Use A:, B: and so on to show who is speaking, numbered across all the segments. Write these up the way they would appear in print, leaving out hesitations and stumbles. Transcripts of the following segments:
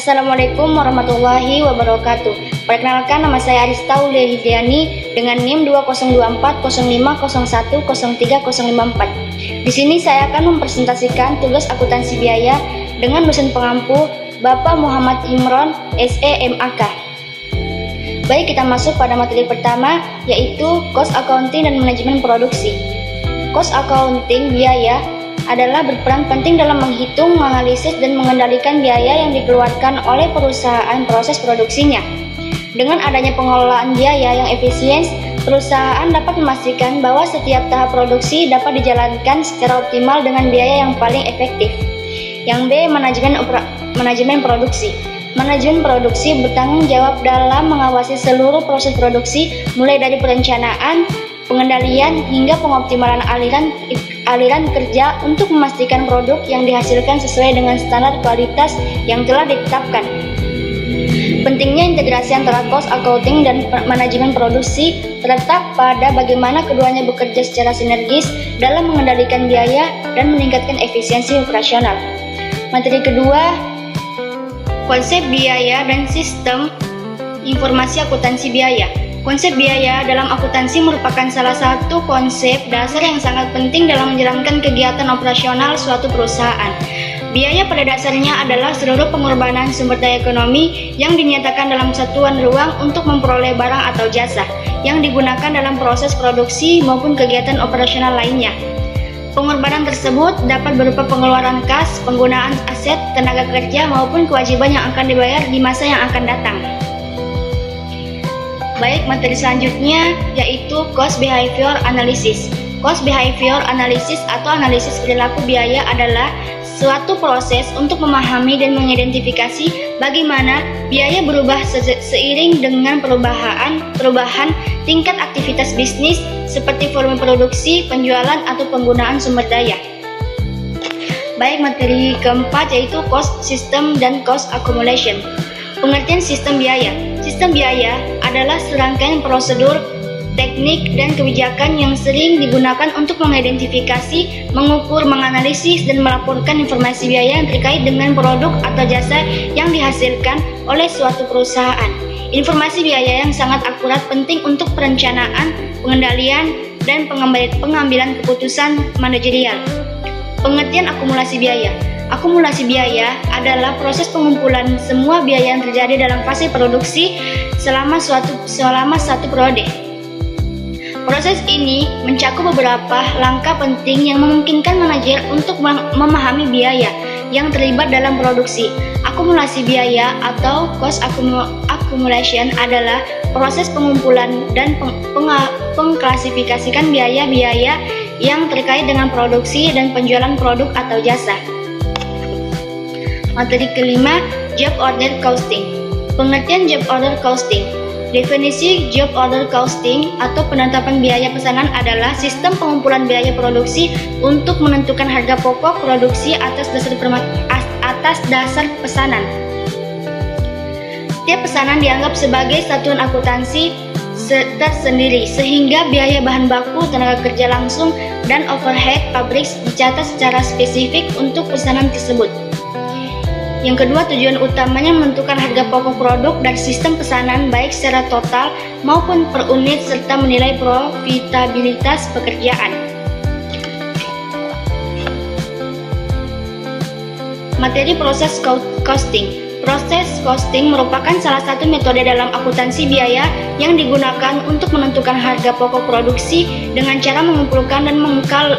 A: Assalamualaikum warahmatullahi wabarakatuh. Perkenalkan, nama saya Arista Ulidiani dengan NIM 202405010354. Di sini saya akan mempresentasikan tugas akuntansi biaya dengan dosen pengampu Bapak Muhammad Imron, SE MAK. Baik, kita masuk pada materi pertama, yaitu Cost Accounting dan Manajemen Produksi. Cost Accounting biaya adalah berperan penting dalam menghitung, menganalisis, dan mengendalikan biaya yang dikeluarkan oleh perusahaan proses produksinya. Dengan adanya pengelolaan biaya yang efisien, perusahaan dapat memastikan bahwa setiap tahap produksi dapat dijalankan secara optimal dengan biaya yang paling efektif. Yang B, manajemen produksi. Manajemen produksi bertanggung jawab dalam mengawasi seluruh proses produksi, mulai dari perencanaan, pengendalian, hingga pengoptimalan aliran kerja untuk memastikan produk yang dihasilkan sesuai dengan standar kualitas yang telah ditetapkan. Pentingnya integrasi antara cost accounting dan manajemen produksi terletak pada bagaimana keduanya bekerja secara sinergis dalam mengendalikan biaya dan meningkatkan efisiensi operasional. Materi kedua, konsep biaya dan sistem informasi akuntansi biaya. Konsep biaya dalam akuntansi merupakan salah satu konsep dasar yang sangat penting dalam menjalankan kegiatan operasional suatu perusahaan. Biaya pada dasarnya adalah seluruh pengorbanan sumber daya ekonomi yang dinyatakan dalam satuan ruang untuk memperoleh barang atau jasa yang digunakan dalam proses produksi maupun kegiatan operasional lainnya. Pengorbanan tersebut dapat berupa pengeluaran kas, penggunaan aset, tenaga kerja, maupun kewajiban yang akan dibayar di masa yang akan datang. Baik, materi selanjutnya yaitu Cost Behavior Analysis. Cost Behavior Analysis atau analisis perilaku biaya adalah suatu proses untuk memahami dan mengidentifikasi bagaimana biaya berubah seiring dengan perubahan tingkat aktivitas bisnis seperti volume produksi, penjualan, atau penggunaan sumber daya. Baik, materi keempat yaitu Cost System dan Cost Accumulation. Pengertian sistem biaya. Sistem biaya adalah serangkaian prosedur, teknik, dan kebijakan yang sering digunakan untuk mengidentifikasi, mengukur, menganalisis, dan melaporkan informasi biaya yang terkait dengan produk atau jasa yang dihasilkan oleh suatu perusahaan. Informasi biaya yang sangat akurat penting untuk perencanaan, pengendalian, dan pengambilan keputusan manajerial. Pengertian akumulasi biaya. Akumulasi biaya adalah proses pengumpulan semua biaya yang terjadi dalam fase produksi selama satu periode. Proses ini mencakup beberapa langkah penting yang memungkinkan manajer untuk memahami biaya yang terlibat dalam produksi. Akumulasi biaya atau cost accumulation adalah proses pengumpulan dan pengklasifikasikan biaya-biaya yang terkait dengan produksi dan penjualan produk atau jasa. Materi kelima, Job Order Costing. Pengertian Job Order Costing. Definisi Job Order Costing atau penetapan biaya pesanan adalah sistem pengumpulan biaya produksi untuk menentukan harga pokok produksi atas dasar pesanan. Setiap pesanan dianggap sebagai satuan akuntansi tersendiri, sehingga biaya bahan baku, tenaga kerja langsung, dan overhead pabrik dicatat secara spesifik untuk pesanan tersebut. Yang kedua, tujuan utamanya menentukan harga pokok produk dan sistem pesanan baik secara total maupun per unit serta menilai profitabilitas pekerjaan. Materi proses costing. Proses costing merupakan salah satu metode dalam akuntansi biaya yang digunakan untuk menentukan harga pokok produksi dengan cara mengumpulkan dan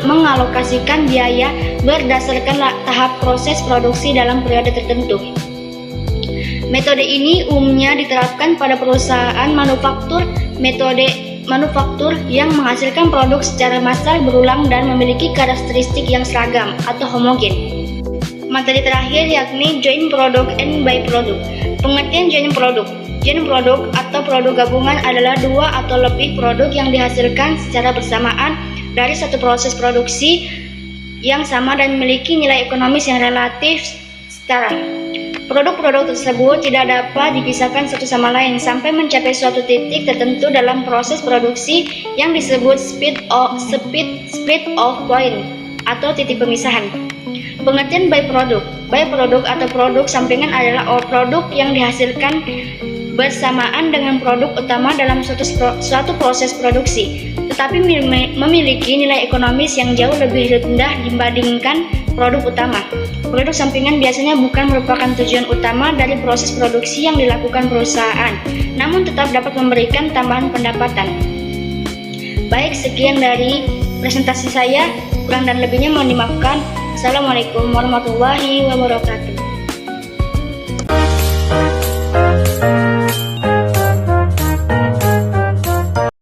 A: mengalokasikan biaya berdasarkan tahap proses produksi dalam periode tertentu. Metode ini umumnya diterapkan pada perusahaan metode manufaktur yang menghasilkan produk secara massal berulang dan memiliki karakteristik yang seragam atau homogen. Materi terakhir yakni Joint Product and By-Product. Pengertian joint product. Joint product atau produk gabungan adalah dua atau lebih produk yang dihasilkan secara bersamaan dari satu proses produksi yang sama dan memiliki nilai ekonomis yang relatif setara. Produk-produk tersebut tidak dapat dipisahkan satu sama lain sampai mencapai suatu titik tertentu dalam proses produksi yang disebut split off point atau titik pemisahan. Pengertian byproduct. Byproduct atau produk sampingan adalah produk yang dihasilkan bersamaan dengan produk utama dalam suatu proses produksi, tetapi memiliki nilai ekonomis yang jauh lebih rendah dibandingkan produk utama. Produk sampingan biasanya bukan merupakan tujuan utama dari proses produksi yang dilakukan perusahaan, namun tetap dapat memberikan tambahan pendapatan. Baik, sekian dari presentasi saya. Kurang dan lebihnya mohon dimaafkan. Assalamualaikum warahmatullahi wabarakatuh.